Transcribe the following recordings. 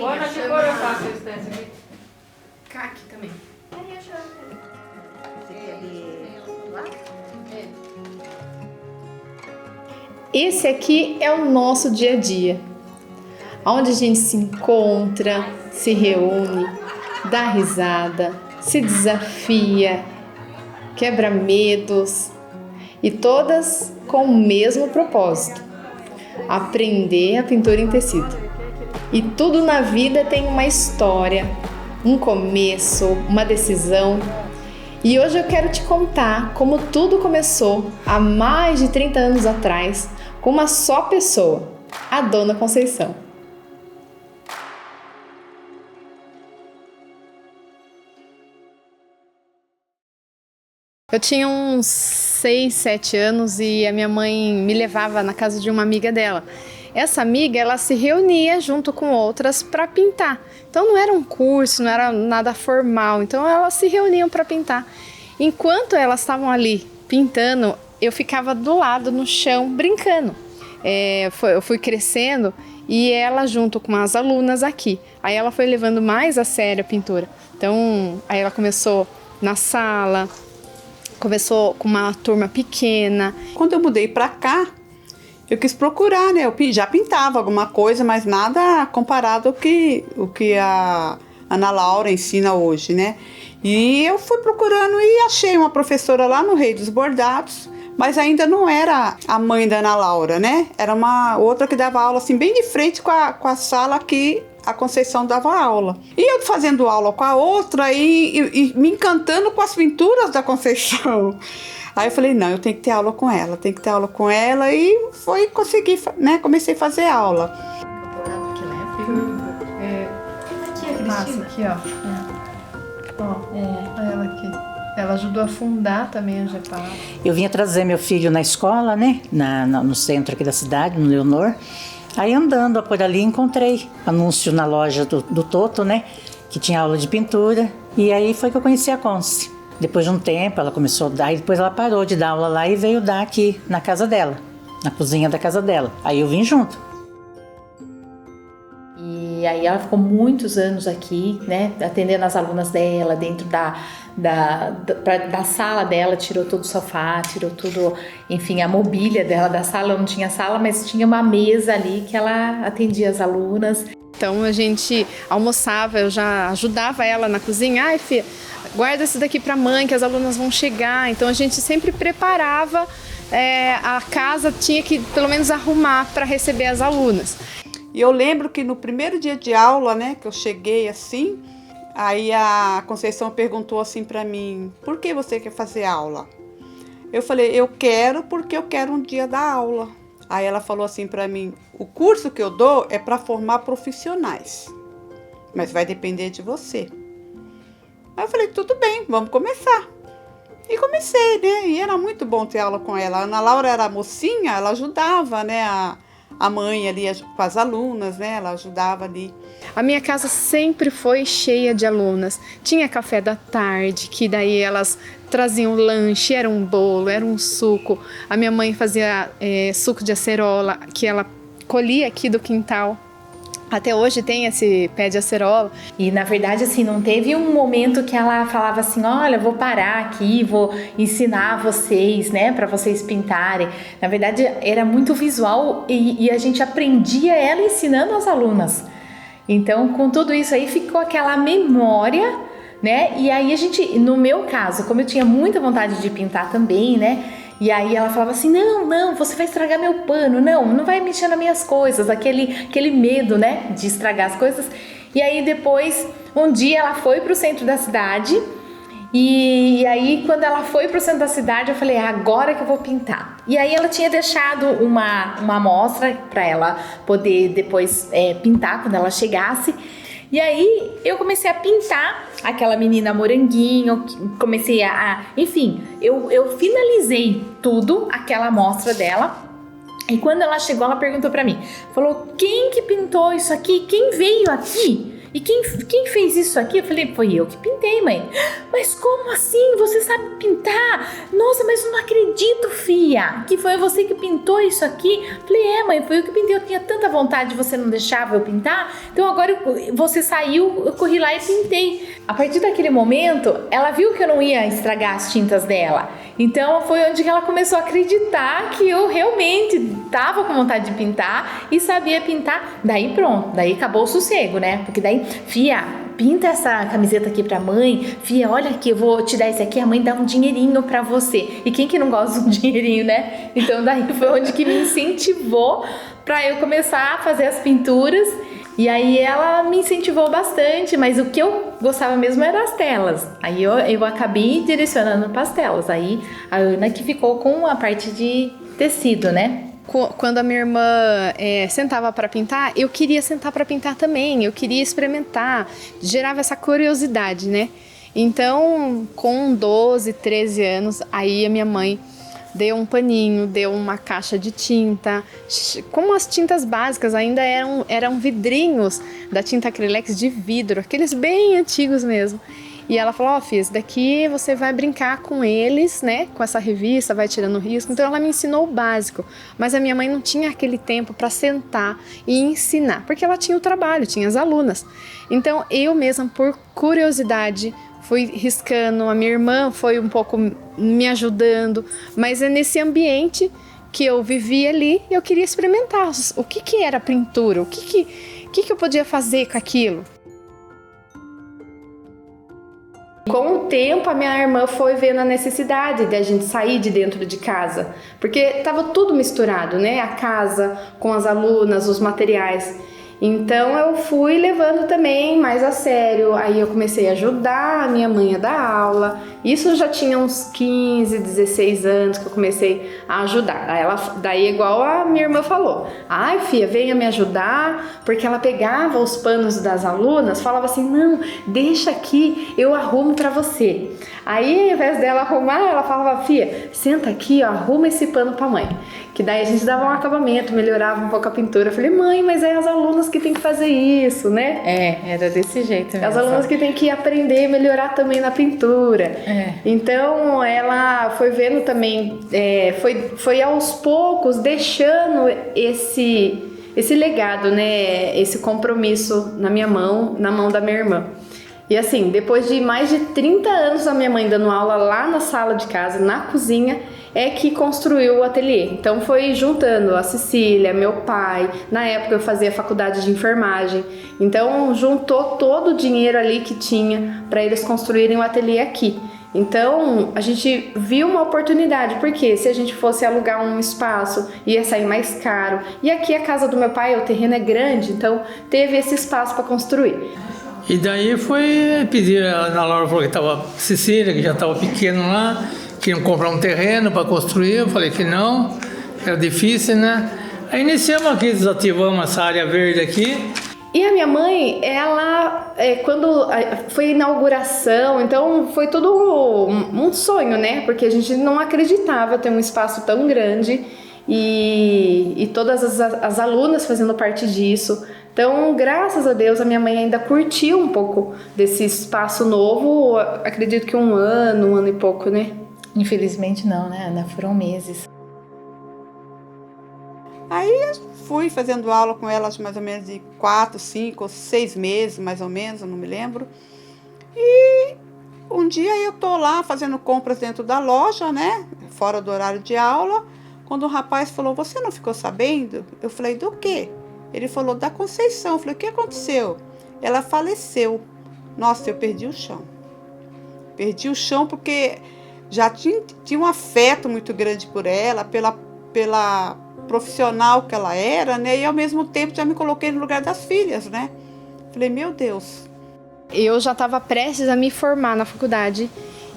Olha que cor eu faço esse teste aqui. Caqui também. Esse aqui é o nosso dia a dia, onde a gente se encontra, se reúne, dá risada, se desafia, quebra medos e todas com o mesmo propósito: aprender a pintura em tecido. E tudo na vida tem uma história, um começo, uma decisão. E hoje eu quero te contar como tudo começou há mais de 30 anos atrás, com uma só pessoa, a Dona Conceição. Eu tinha uns 6, 7 anos e a minha mãe me levava na casa de uma amiga dela. Essa amiga, ela se reunia junto com outras para pintar. Então não era um curso, não era nada formal. Então elas se reuniam para pintar. Enquanto elas estavam ali pintando, eu ficava do lado no chão brincando. Eu fui crescendo e ela junto com as alunas aqui. Aí ela foi levando mais a sério a pintura. Então aí ela começou na sala, começou com uma turma pequena. Quando eu mudei para cá, eu quis procurar, né? Eu já pintava alguma coisa, mas nada comparado ao que a Ana Laura ensina hoje, né? E eu fui procurando e achei uma professora lá no Rei dos Bordados, mas ainda não era a mãe da Ana Laura, né? Era uma outra que dava aula assim bem de frente com a sala que a Conceição dava aula. E eu fazendo aula com a outra e me encantando com as pinturas da Conceição. Aí eu falei, não, eu tenho que ter aula com ela, e foi conseguir, né? Comecei a fazer aula. Aqui, a massa aqui, olha ela aqui. Ela ajudou a fundar também a GEPAR. Eu vinha trazer meu filho na escola, né? No centro aqui da cidade, no Leonor. Aí andando por ali encontrei anúncio na loja do Toto, né? Que tinha aula de pintura. E aí foi que eu conheci a Conce. Depois de um tempo ela começou a dar e depois ela parou de dar aula lá e veio dar aqui na casa dela, na cozinha da casa dela. Aí eu vim junto. E aí ela ficou muitos anos aqui, né, atendendo as alunas dela, dentro da sala dela, tirou todo o sofá, tirou tudo, enfim, a mobília dela da sala. Não tinha sala, mas tinha uma mesa ali que ela atendia as alunas. Então a gente almoçava, eu já ajudava ela na cozinha. Ai, filha, guarda esse daqui para a mãe, que as alunas vão chegar. Então a gente sempre preparava, a casa tinha que pelo menos arrumar para receber as alunas. E eu lembro que no primeiro dia de aula, né, que eu cheguei assim, aí a Conceição perguntou assim para mim, por que você quer fazer aula? Eu falei, eu quero porque eu quero um dia dar aula. Aí ela falou assim para mim, o curso que eu dou é para formar profissionais, mas vai depender de você. Aí eu falei, tudo bem, vamos começar. E comecei, né? E era muito bom ter aula com ela. A Ana Laura era mocinha, ela ajudava, né? A mãe ali com as alunas, né? Ela ajudava ali. A minha casa sempre foi cheia de alunas. Tinha café da tarde, que daí elas traziam lanche, era um bolo, era um suco. A minha mãe fazia suco de acerola, que ela colhia aqui do quintal. Até hoje tem esse pé de acerola. E na verdade, assim, não teve um momento que ela falava assim, olha, vou parar aqui, vou ensinar vocês, né, para vocês pintarem. Na verdade, era muito visual e a gente aprendia ela ensinando as alunas. Então, com tudo isso aí, ficou aquela memória, né? E aí a gente, no meu caso, como eu tinha muita vontade de pintar também, né? E aí ela falava assim, não, você vai estragar meu pano, não vai mexer nas minhas coisas, aquele medo, né, de estragar as coisas. E aí depois, um dia ela foi pro centro da cidade, e aí quando ela foi pro centro da cidade, eu falei, agora que eu vou pintar. E aí ela tinha deixado uma amostra para ela poder depois pintar quando ela chegasse. E aí eu comecei a pintar aquela menina moranguinho, comecei enfim, eu finalizei tudo, aquela amostra dela. E quando ela chegou, ela perguntou pra mim, falou, quem que pintou isso aqui? Quem veio aqui? E quem fez isso aqui? Eu falei, foi eu que pintei, mãe. Mas como assim? Você sabe pintar? Nossa, mas eu não acredito, filha, que foi você que pintou isso aqui. Eu falei, mãe, foi eu que pintei. Eu tinha tanta vontade, você não deixava eu pintar. Então agora você saiu, eu corri lá e pintei. A partir daquele momento, ela viu que eu não ia estragar as tintas dela. Então foi onde ela começou a acreditar que eu realmente tava com vontade de pintar e sabia pintar. Daí pronto, daí acabou o sossego, né? Porque daí, fia, pinta essa camiseta aqui pra mãe. Fia, olha aqui, eu vou te dar esse aqui, a mãe dá um dinheirinho pra você. E quem que não gosta de um dinheirinho, né? Então daí foi onde que me incentivou pra eu começar a fazer as pinturas. E aí ela me incentivou bastante, mas o que eu gostava mesmo era as telas. Aí eu acabei direcionando para as telas. Aí a Ana que ficou com a parte de tecido, né? Quando a minha irmã sentava para pintar, eu queria sentar para pintar também, eu queria experimentar, gerava essa curiosidade, né? Então, com 12, 13 anos, aí a minha mãe deu um paninho, deu uma caixa de tinta. Como as tintas básicas ainda eram vidrinhos da tinta acrylex de vidro, aqueles bem antigos mesmo. E ela falou, filha, esse daqui você vai brincar com eles, né? Com essa revista, vai tirando risco. Então ela me ensinou o básico. Mas a minha mãe não tinha aquele tempo para sentar e ensinar, porque ela tinha o trabalho, tinha as alunas. Então eu mesma, por curiosidade, fui riscando, a minha irmã foi um pouco me ajudando, mas é nesse ambiente que eu vivia ali e eu queria experimentar o que era pintura, o que eu podia fazer com aquilo. Com o tempo, a minha irmã foi vendo a necessidade de a gente sair de dentro de casa, porque estava tudo misturado, né? A casa com as alunas, os materiais. Então eu fui levando também mais a sério, aí eu comecei a ajudar a minha mãe a dar aula. Isso já tinha uns 15, 16 anos que eu comecei a ajudar. Daí igual a minha irmã falou, ai filha, venha me ajudar, porque ela pegava os panos das alunas, falava assim, não, deixa aqui, eu arrumo pra você. Aí ao invés dela arrumar, ela falava, filha, senta aqui, ó, arruma esse pano pra mãe. Que daí a gente dava um acabamento, melhorava um pouco a pintura. Eu falei, mãe, mas é as alunas que tem que fazer isso, né? Era desse jeito mesmo. As alunas que tem que aprender e melhorar também na pintura. Então ela foi vendo também, foi aos poucos deixando esse legado, né? Esse compromisso na minha mão, na mão da minha irmã. E assim, depois de mais de 30 anos a minha mãe dando aula lá na sala de casa, na cozinha, é que construiu o ateliê. Então foi juntando a Cecília, meu pai, na época eu fazia faculdade de enfermagem, então juntou todo o dinheiro ali que tinha para eles construírem o ateliê aqui. Então a gente viu uma oportunidade, porque se a gente fosse alugar um espaço ia sair mais caro, e aqui a casa do meu pai, o terreno é grande, então teve esse espaço para construir. E daí foi pedir, a Ana Laura falou que estava Cecília, que já estava pequeno lá, queriam comprar um terreno para construir, eu falei que não, era difícil, né? Aí iniciamos aqui, desativamos essa área verde aqui. E a minha mãe, ela, quando foi a inauguração, então foi tudo um sonho, né? Porque a gente não acreditava ter um espaço tão grande e todas as alunas fazendo parte disso. Então, graças a Deus, a minha mãe ainda curtiu um pouco desse espaço novo, acredito que um ano e pouco, né? Infelizmente não, né, Ana? Foram meses. Aí fui fazendo aula com elas mais ou menos de 4, 5 ou 6 meses, mais ou menos, eu não me lembro. E um dia eu tô lá fazendo compras dentro da loja, né, fora do horário de aula, quando o rapaz falou, você não ficou sabendo? Eu falei, do quê? Ele falou, da Conceição. Eu falei, o que aconteceu? Ela faleceu. Nossa, eu perdi o chão. Perdi o chão porque já tinha um afeto muito grande por ela, pela profissional que ela era, né? E ao mesmo tempo já me coloquei no lugar das filhas, né? Falei, meu Deus. Eu já estava prestes a me formar na faculdade,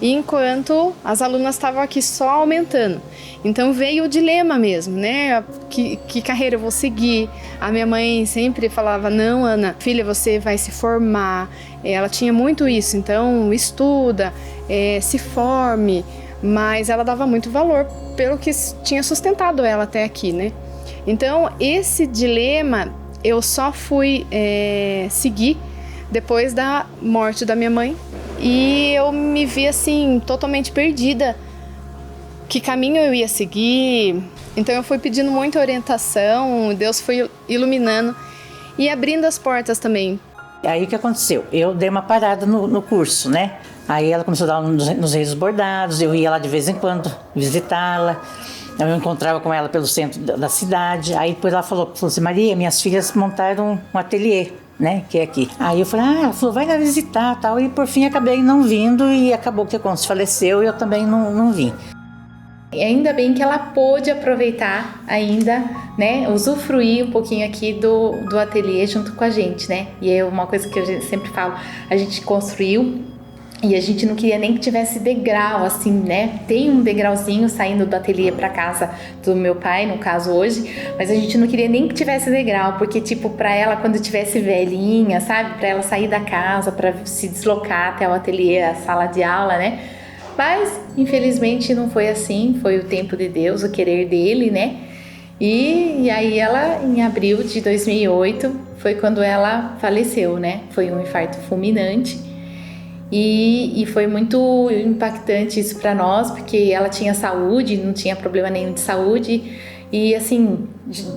enquanto as alunas estavam aqui só aumentando. Então veio o dilema mesmo, né? Que carreira eu vou seguir? A minha mãe sempre falava, não, Ana, filha, você vai se formar. Ela tinha muito isso, então estuda, se forme. Mas ela dava muito valor pelo que tinha sustentado ela até aqui, né? Então esse dilema eu só fui seguir depois da morte da minha mãe. E eu me vi assim, totalmente perdida. Que caminho eu ia seguir? Então eu fui pedindo muita orientação, Deus foi iluminando e abrindo as portas também. Aí o que aconteceu? Eu dei uma parada no curso, né? Aí ela começou a dar aula nos Reis Bordados, eu ia lá de vez em quando visitá-la. Eu encontrava com ela pelo centro da cidade. Aí depois ela falou assim, Maria, minhas filhas montaram um ateliê, né, que é aqui. Aí eu falei, ela falou, vai lá visitar, tal. E por fim acabei não vindo e acabou que quando faleceu eu também não vim. E ainda bem que ela pôde aproveitar ainda, né, usufruir um pouquinho aqui do ateliê junto com a gente, né? E é uma coisa que eu sempre falo, a gente construiu e a gente não queria nem que tivesse degrau, assim, né? Tem um degrauzinho saindo do ateliê para casa do meu pai, no caso hoje, mas a gente não queria nem que tivesse degrau, porque tipo, para ela quando tivesse velhinha, sabe? Para ela sair da casa, para se deslocar até o ateliê, a sala de aula, né? Mas, infelizmente, não foi assim, foi o tempo de Deus, o querer dele, né? E aí ela, em abril de 2008, foi quando ela faleceu, né? Foi um infarto fulminante e foi muito impactante isso para nós, porque ela tinha saúde, não tinha problema nenhum de saúde e, assim,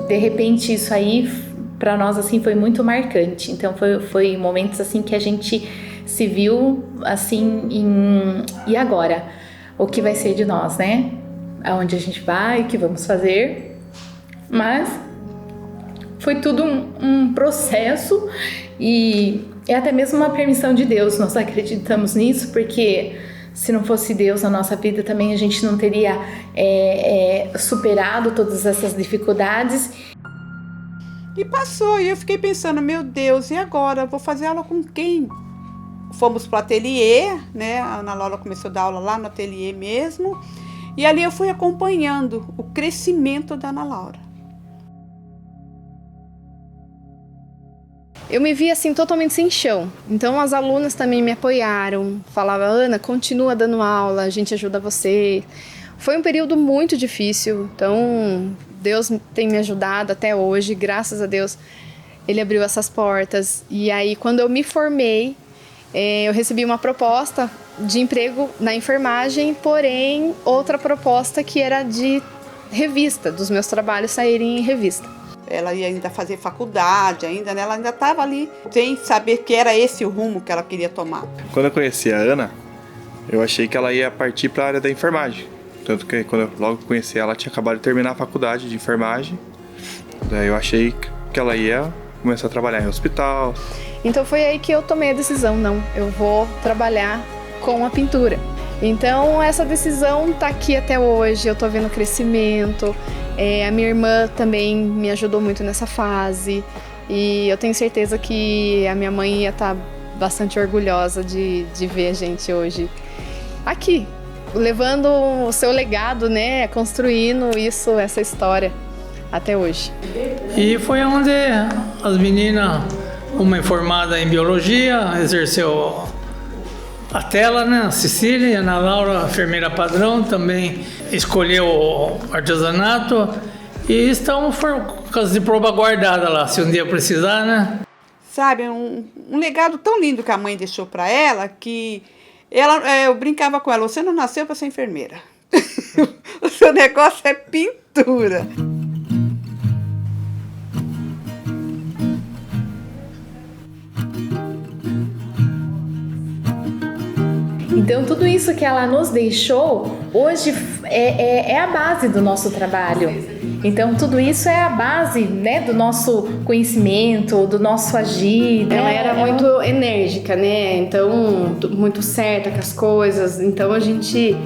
de repente isso aí, para nós, assim, foi muito marcante. Então, foi momentos, assim, que a gente se viu assim e agora? O que vai ser de nós, né? Aonde a gente vai, o que vamos fazer? Mas foi tudo um processo e é até mesmo uma permissão de Deus. Nós acreditamos nisso porque se não fosse Deus na nossa vida também a gente não teria superado todas essas dificuldades. E passou, e eu fiquei pensando, meu Deus, e agora? Vou fazer aula com quem? Fomos para o ateliê, né? A Ana Laura começou a dar aula lá no ateliê mesmo. E ali eu fui acompanhando o crescimento da Ana Laura. Eu me vi assim totalmente sem chão. Então as alunas também me apoiaram. Falavam, Ana, continua dando aula, a gente ajuda você. Foi um período muito difícil. Então Deus tem me ajudado até hoje. Graças a Deus Ele abriu essas portas. E aí quando eu me formei, eu recebi uma proposta de emprego na enfermagem, porém outra proposta que era de revista, dos meus trabalhos saírem em revista. Ela ia ainda fazer faculdade, ainda, né? Ela ainda estava ali sem saber que era esse o rumo que ela queria tomar. Quando eu conheci a Ana, eu achei que ela ia partir para a área da enfermagem. Tanto que quando eu logo conheci ela, tinha acabado de terminar a faculdade de enfermagem. Daí eu achei que ela ia começar a trabalhar em hospital. Então foi aí que eu tomei a decisão, não, eu vou trabalhar com a pintura. Então essa decisão tá aqui até hoje, eu tô vendo o crescimento, a minha irmã também me ajudou muito nessa fase e eu tenho certeza que a minha mãe ia estar bastante orgulhosa de ver a gente hoje aqui, levando o seu legado, né, construindo isso, essa história até hoje. E foi onde as meninas, uma é formada em biologia, exerceu a tela, né? A Cecília e a Ana Laura, enfermeira padrão, também escolheu o artesanato e estão com as diplomas guardadas lá, se um dia precisar, né? Sabe, um legado tão lindo que a mãe deixou para ela, que eu brincava com ela, você não nasceu para ser enfermeira. O seu negócio é pintura. Então, tudo isso que ela nos deixou, hoje é a base do nosso trabalho. Então, tudo isso é a base, né, do nosso conhecimento, do nosso agir. Ela era muito enérgica, né? Então, muito certa com as coisas. Então, a gente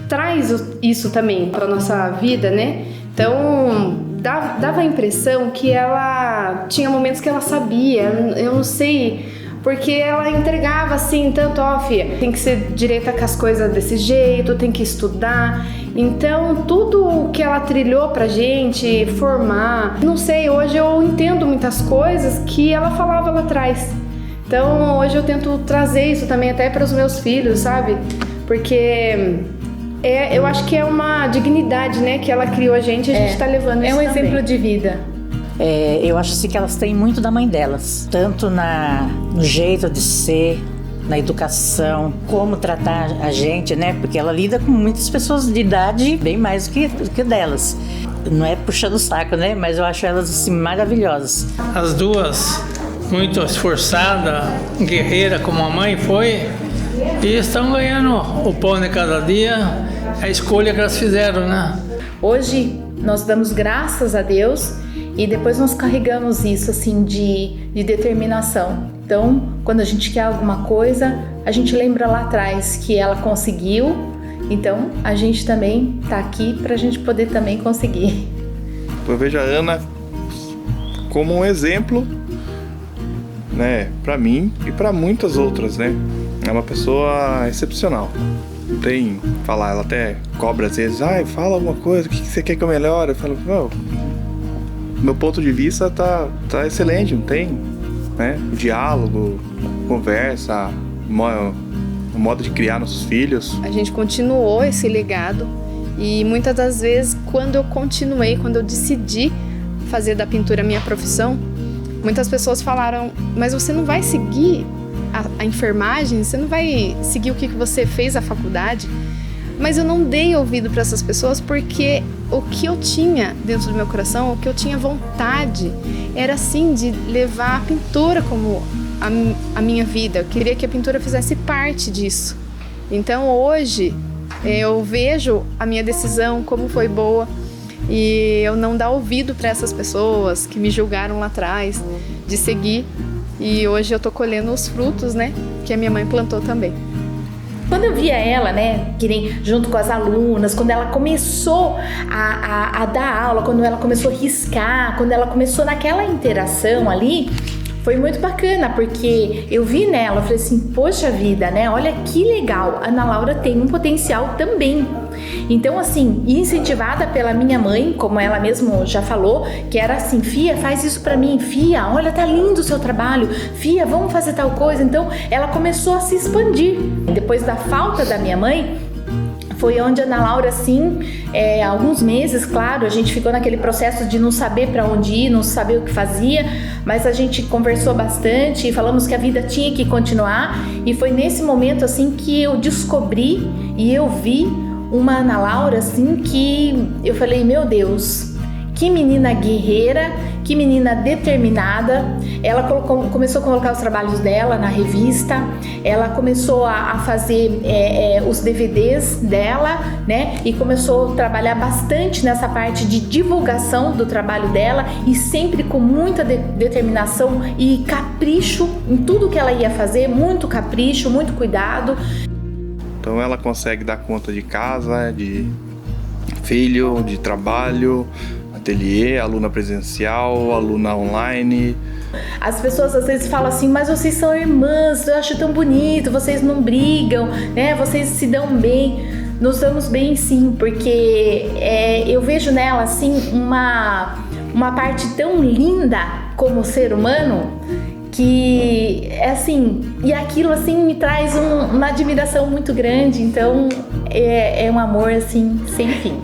traz isso também para nossa vida, né? Então, dava a impressão que ela tinha momentos que ela sabia, eu não sei... Porque ela entregava assim, tanto, ó, filha, tem que ser direta com as coisas desse jeito, tem que estudar. Então, tudo o que ela trilhou pra gente formar, não sei, hoje eu entendo muitas coisas que ela falava lá atrás. Então, hoje eu tento trazer isso também até para os meus filhos, sabe? Porque eu acho que é uma dignidade, né, que ela criou a gente tá levando isso também. É um exemplo exemplo de vida. eu acho assim que elas têm muito da mãe delas, tanto no jeito de ser, na educação, como tratar a gente, né? Porque ela lida com muitas pessoas de idade bem mais do que delas. Não é puxando o saco, né? Mas eu acho elas assim maravilhosas. As duas, muito esforçada, guerreira como a mãe foi, e estão ganhando o pão de cada dia, a escolha que elas fizeram, né? Hoje nós damos graças a Deus e depois nós carregamos isso assim de determinação. Então, quando a gente quer alguma coisa, a gente lembra lá atrás que ela conseguiu. Então, a gente também está aqui para a gente poder também conseguir. Eu vejo a Ana como um exemplo, né, para mim e para muitas outras, né? É uma pessoa excepcional. Não tem falar, ela até cobra às vezes, fala alguma coisa, o que você quer que eu melhore? Eu falo, meu ponto de vista tá excelente, não tem, né? O diálogo, conversa, o modo de criar nossos filhos. A gente continuou esse legado e muitas das vezes quando eu decidi fazer da pintura minha profissão, muitas pessoas falaram, mas você não vai seguir a enfermagem, você não vai seguir o que você fez na faculdade? Mas eu não dei ouvido para essas pessoas porque o que eu tinha dentro do meu coração, o que eu tinha vontade, era assim de levar a pintura como a minha vida. Eu queria que a pintura fizesse parte disso. Então hoje eu vejo a minha decisão como foi boa e eu não dar ouvido para essas pessoas que me julgaram lá atrás de seguir. E hoje eu tô colhendo os frutos, né, que a minha mãe plantou também. Quando eu via ela, né, que nem junto com as alunas, quando ela começou a dar aula, quando ela começou a riscar, quando ela começou naquela interação ali, foi muito bacana, porque eu vi nela, eu falei assim, poxa vida, né, olha que legal, a Ana Laura tem um potencial também. Então, assim, incentivada pela minha mãe, como ela mesmo já falou, que era assim, Fia, faz isso pra mim, Fia, olha, tá lindo o seu trabalho, Fia, vamos fazer tal coisa. Então, ela começou a se expandir. Depois da falta da minha mãe, foi onde a Ana Laura, assim, alguns meses, claro, a gente ficou naquele processo de não saber para onde ir, não saber o que fazia, mas a gente conversou bastante e falamos que a vida tinha que continuar, e foi nesse momento, assim, que eu descobri e eu vi uma Ana Laura, assim, que eu falei, meu Deus, que menina guerreira, que menina determinada. Ela começou a colocar os trabalhos dela na revista, ela começou a fazer os DVDs dela, né? E começou a trabalhar bastante nessa parte de divulgação do trabalho dela e sempre com muita determinação e capricho em tudo que ela ia fazer, muito capricho, muito cuidado. Então ela consegue dar conta de casa, de filho, de trabalho, ateliê, aluna presencial, aluna online. As pessoas às vezes falam assim, mas vocês são irmãs, eu acho tão bonito, vocês não brigam, né? Vocês se dão bem. Nos damos bem sim, porque eu vejo nela assim uma parte tão linda como ser humano, que é assim, e aquilo assim me traz uma admiração muito grande. Então é um amor assim sem fim.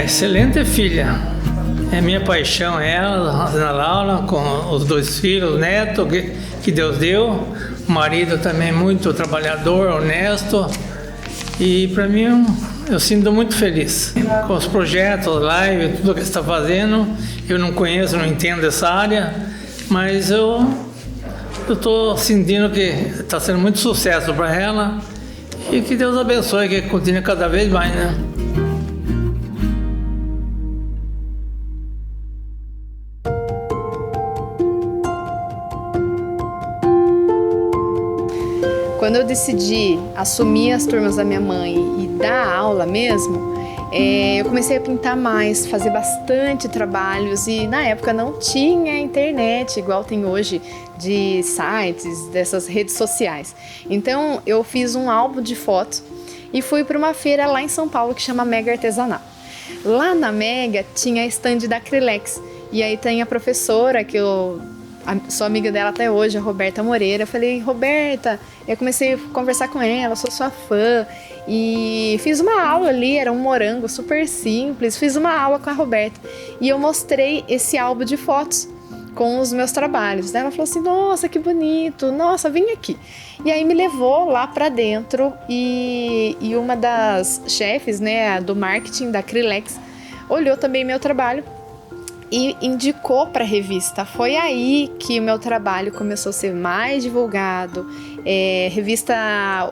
Excelente filha. É minha paixão ela, a Ana Laura, com os 2 filhos, o neto que Deus deu. O marido também muito trabalhador, honesto. E para mim eu sinto muito feliz com os projetos, live, tudo que está fazendo. Eu não conheço, não entendo essa área, mas eu estou sentindo que está sendo muito sucesso para ela e que Deus abençoe, que continue cada vez mais, né? Quando eu decidi assumir as turmas da minha mãe e dar aula mesmo, eu comecei a pintar mais, fazer bastante trabalhos, e na época não tinha internet igual tem hoje, de sites, dessas redes sociais. Então eu fiz um álbum de fotos e fui para uma feira lá em São Paulo que chama Mega Artesanal. Lá na Mega tinha a stand da Acrylex, e aí tem a professora que eu sou amiga dela até hoje, a Roberta Moreira. Eu falei, Roberta, eu comecei a conversar com ela, sou sua fã. e fiz uma aula ali, era um morango super simples, fiz uma aula com a Roberta e eu mostrei esse álbum de fotos com os meus trabalhos. Ela falou assim, nossa, que bonito, nossa, vem aqui. E aí me levou lá para dentro e uma das chefes, né, do marketing da Acrylex, olhou também meu trabalho e indicou para a revista. Foi aí que o meu trabalho começou a ser mais divulgado. Revista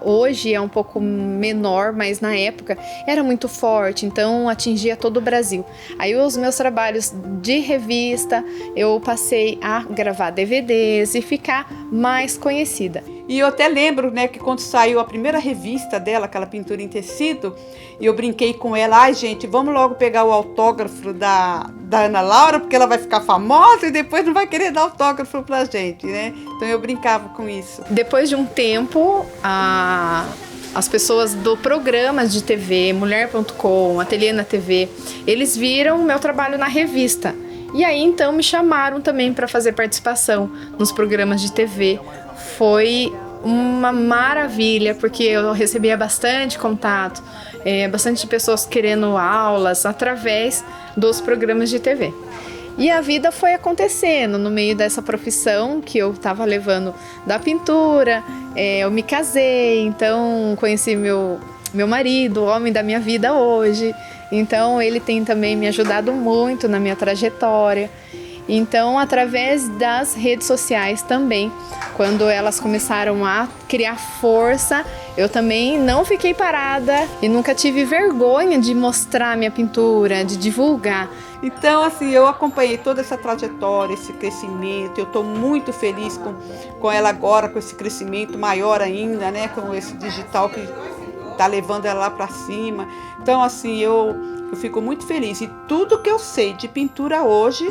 hoje é um pouco menor, mas na época era muito forte, então atingia todo o Brasil. Aí os meus trabalhos de revista, eu passei a gravar DVDs e ficar mais conhecida. E eu até lembro, né, que quando saiu a primeira revista dela, aquela pintura em tecido, e eu brinquei com ela, ai gente, vamos logo pegar o autógrafo da Ana Laura, porque ela vai ficar famosa e depois não vai querer dar autógrafo pra gente, né? Então eu brincava com isso. Depois de um tempo, as pessoas do programa de TV, Mulher.com, Ateliê na TV, eles viram o meu trabalho na revista. E aí então me chamaram também para fazer participação nos programas de TV. Foi uma maravilha, porque eu recebia bastante contato, bastante pessoas querendo aulas através dos programas de TV. E a vida foi acontecendo no meio dessa profissão que eu estava levando da pintura. Eu me casei, então conheci meu marido, o homem da minha vida hoje. Então ele tem também me ajudado muito na minha trajetória. Então, através das redes sociais também, quando elas começaram a criar força, eu também não fiquei parada e nunca tive vergonha de mostrar minha pintura, de divulgar. Então, assim, eu acompanhei toda essa trajetória, esse crescimento. Eu estou muito feliz com ela agora, com esse crescimento maior ainda, né? Com esse digital que está levando ela lá para cima. Então, assim, eu fico muito feliz. E tudo que eu sei de pintura hoje,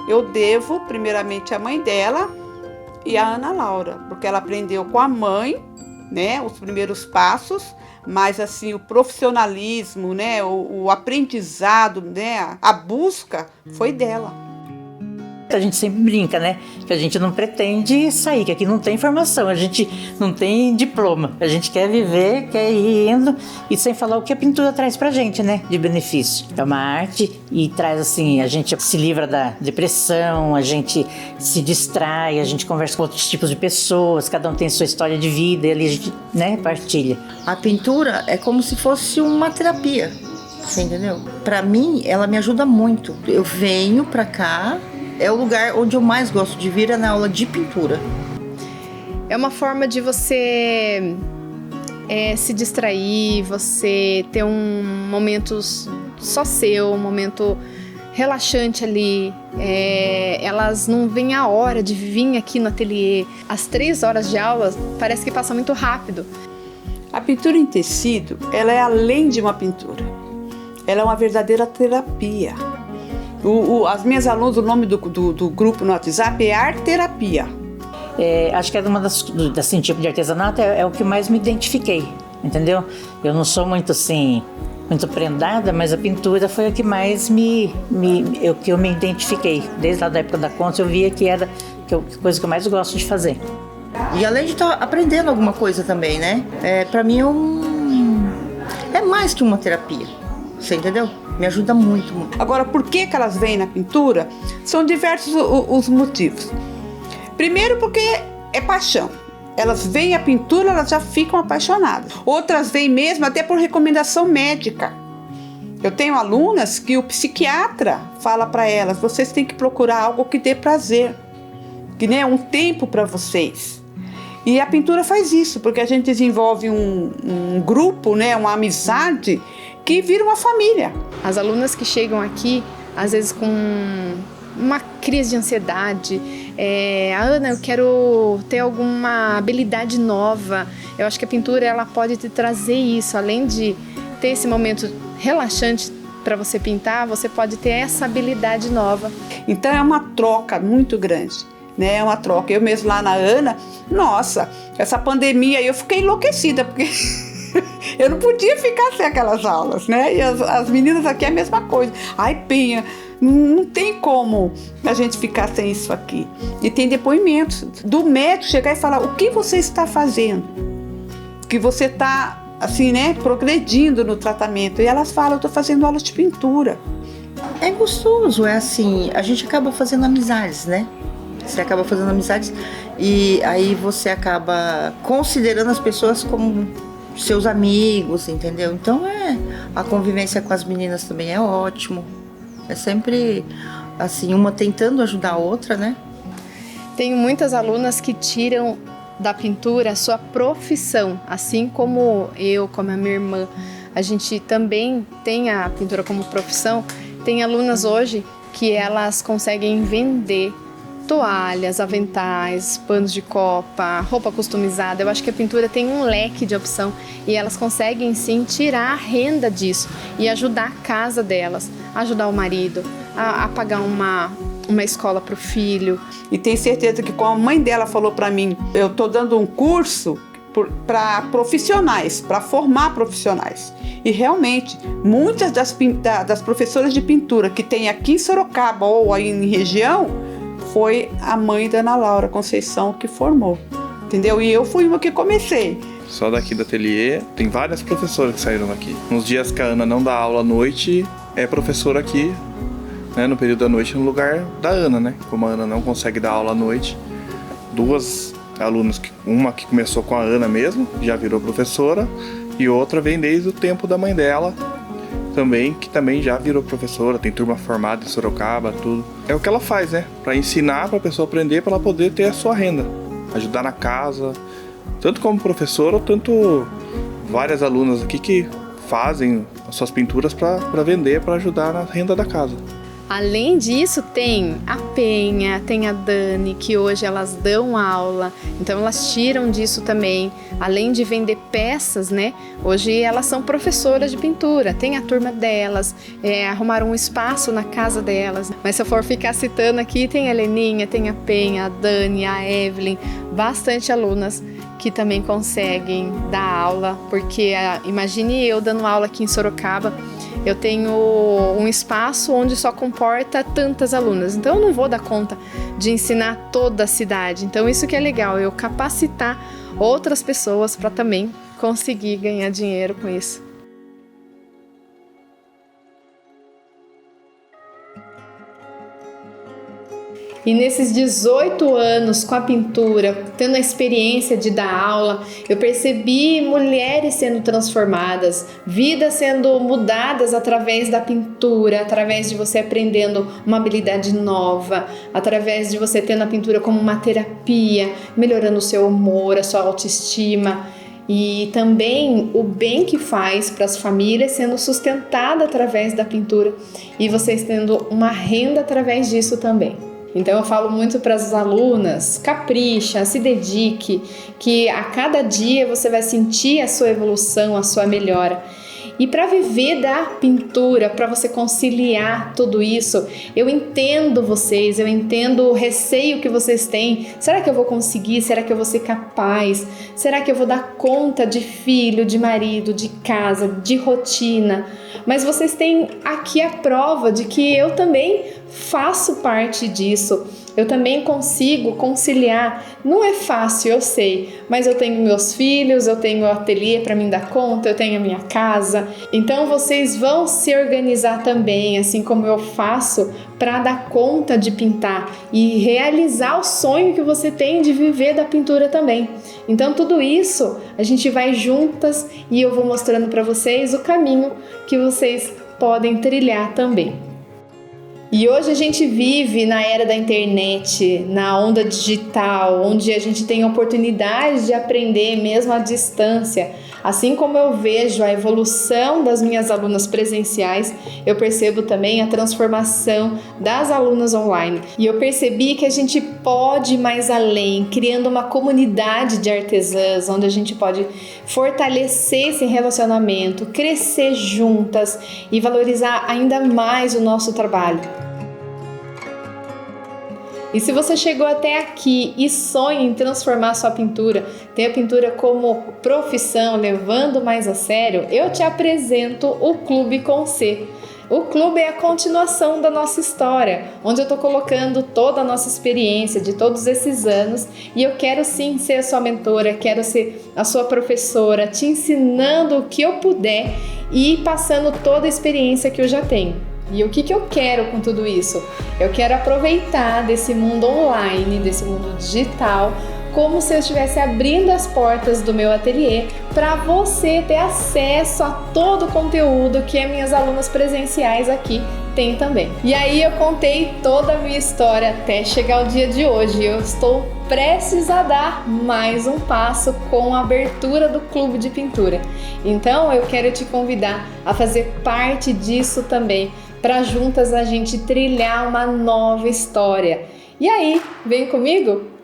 eu devo primeiramente à mãe dela e à Ana Laura, porque ela aprendeu com a mãe, né, os primeiros passos, mas assim o profissionalismo, né, o aprendizado, né, a busca foi dela. A gente sempre brinca, né? Que a gente não pretende sair, que aqui não tem formação, a gente não tem diploma. A gente quer viver, quer ir indo, e sem falar o que a pintura traz pra gente, né? De benefício. É uma arte e traz assim, a gente se livra da depressão, a gente se distrai, a gente conversa com outros tipos de pessoas, cada um tem sua história de vida e ali a gente, né, partilha. A pintura é como se fosse uma terapia, você entendeu? Pra mim, ela me ajuda muito. Eu venho pra cá. É o lugar onde eu mais gosto de vir, é na aula de pintura. É uma forma de você se distrair, você ter um momento só seu, um momento relaxante ali. Elas não veem a hora de vir aqui no ateliê. As 3 horas de aula parece que passa muito rápido. A pintura em tecido, ela é além de uma pintura. Ela é uma verdadeira terapia. As minhas alunas, o nome do grupo no WhatsApp é Arte Terapia. Acho que é uma desse tipo de artesanato é o que mais me identifiquei, entendeu? Eu não sou muito assim, muito prendada, mas a pintura foi a que mais que eu me identifiquei. Desde lá da época da conta eu via que era a coisa que eu mais gosto de fazer. E além de estar aprendendo alguma coisa também, né? Pra mim é mais que uma terapia, você entendeu? Me ajuda muito, muito. Agora, por que elas vêm na pintura? São diversos os motivos. Primeiro porque é paixão. Elas veem a pintura, elas já ficam apaixonadas. Outras vêm mesmo até por recomendação médica. Eu tenho alunas que o psiquiatra fala para elas, vocês têm que procurar algo que dê prazer, que né, um tempo para vocês. E a pintura faz isso, porque a gente desenvolve um grupo, né, uma amizade que vira uma família. As alunas que chegam aqui, às vezes com uma crise de ansiedade, Ana, eu quero ter alguma habilidade nova. Eu acho que a pintura ela pode te trazer isso, além de ter esse momento relaxante para você pintar, você pode ter essa habilidade nova. Então é uma troca muito grande, né? É uma troca. Eu mesmo lá na Ana, nossa, essa pandemia eu fiquei enlouquecida, porque eu não podia ficar sem aquelas aulas, né? E as meninas aqui é a mesma coisa. Ai, Penha, não tem como a gente ficar sem isso aqui. E tem depoimentos do médico chegar e falar, o que você está fazendo? Que você está assim, né, progredindo no tratamento. E elas falam, eu tô fazendo aula de pintura. É gostoso, é assim, a gente acaba fazendo amizades, né? Você acaba fazendo amizades e aí você acaba considerando as pessoas como seus amigos, entendeu? Então a convivência com as meninas também é ótimo. É sempre assim, uma tentando ajudar a outra, né? Tenho muitas alunas que tiram da pintura a sua profissão, assim como eu, como a minha irmã. A gente também tem a pintura como profissão. Tem alunas hoje que elas conseguem vender toalhas, aventais, panos de copa, roupa customizada. Eu acho que a pintura tem um leque de opção e elas conseguem sim tirar a renda disso e ajudar a casa delas, ajudar o marido a pagar uma escola para o filho. E tenho certeza que, como a mãe dela falou para mim, eu tô dando um curso para profissionais, para formar profissionais. E realmente, muitas das professoras de pintura que tem aqui em Sorocaba ou aí em região, foi a mãe da Ana Laura Conceição que formou, entendeu? E eu fui uma que comecei. Só daqui do ateliê, tem várias professoras que saíram daqui. Nos dias que a Ana não dá aula à noite, é professora aqui, né, no período da noite, no lugar da Ana, né? Como a Ana não consegue dar aula à noite, duas alunas, uma que começou com a Ana mesmo, já virou professora, e outra vem desde o tempo da mãe dela, também, que também já virou professora, tem turma formada em Sorocaba, tudo. É o que ela faz, né? Para ensinar, para a pessoa aprender, para ela poder ter a sua renda, ajudar na casa, tanto como professora, tanto várias alunas aqui que fazem as suas pinturas para vender, para ajudar na renda da casa. Além disso, tem a Penha, tem a Dani, que hoje elas dão aula, então elas tiram disso também. Além de vender peças, né? Hoje elas são professoras de pintura, tem a turma delas, arrumaram um espaço na casa delas. Mas se eu for ficar citando aqui, tem a Heleninha, tem a Penha, a Dani, a Evelyn, bastante alunas que também conseguem dar aula, porque imagine eu dando aula aqui em Sorocaba. Eu tenho um espaço onde só comporta tantas alunas, então eu não vou dar conta de ensinar toda a cidade. Então isso que é legal, eu capacitar outras pessoas para também conseguir ganhar dinheiro com isso. E nesses 18 anos com a pintura, tendo a experiência de dar aula, eu percebi mulheres sendo transformadas, vidas sendo mudadas através da pintura, através de você aprendendo uma habilidade nova, através de você tendo a pintura como uma terapia, melhorando o seu humor, a sua autoestima. E também o bem que faz para as famílias sendo sustentada através da pintura e vocês tendo uma renda através disso também. Então eu falo muito para as alunas, capricha, se dedique, que a cada dia você vai sentir a sua evolução, a sua melhora. E para viver da pintura, para você conciliar tudo isso, eu entendo vocês, eu entendo o receio que vocês têm. Será que eu vou conseguir? Será que eu vou ser capaz? Será que eu vou dar conta de filho, de marido, de casa, de rotina? Mas vocês têm aqui a prova de que eu também faço parte disso. Eu também consigo conciliar. Não é fácil, eu sei, mas eu tenho meus filhos, eu tenho o ateliê para me dar conta, eu tenho a minha casa. Então vocês vão se organizar também, assim como eu faço, para dar conta de pintar e realizar o sonho que você tem de viver da pintura também. Então tudo isso a gente vai juntas e eu vou mostrando para vocês o caminho que vocês podem trilhar também. E hoje a gente vive na era da internet, na onda digital, onde a gente tem a oportunidade de aprender mesmo à distância. Assim como eu vejo a evolução das minhas alunas presenciais, eu percebo também a transformação das alunas online. E eu percebi que a gente pode ir mais além, criando uma comunidade de artesãs, onde a gente pode fortalecer esse relacionamento, crescer juntas e valorizar ainda mais o nosso trabalho. E se você chegou até aqui e sonha em transformar sua pintura, ter a pintura como profissão, levando mais a sério, eu te apresento o Clube com C. O clube é a continuação da nossa história, onde eu estou colocando toda a nossa experiência de todos esses anos e eu quero sim ser a sua mentora, quero ser a sua professora, te ensinando o que eu puder e passando toda a experiência que eu já tenho. E o que eu quero com tudo isso? Eu quero aproveitar desse mundo online, desse mundo digital, como se eu estivesse abrindo as portas do meu ateliê para você ter acesso a todo o conteúdo que as minhas alunas presenciais aqui têm também. E aí eu contei toda a minha história até chegar o dia de hoje. Eu estou prestes a dar mais um passo com a abertura do Clube de Pintura. Então eu quero te convidar a fazer parte disso também, para juntas a gente trilhar uma nova história. E aí, vem comigo?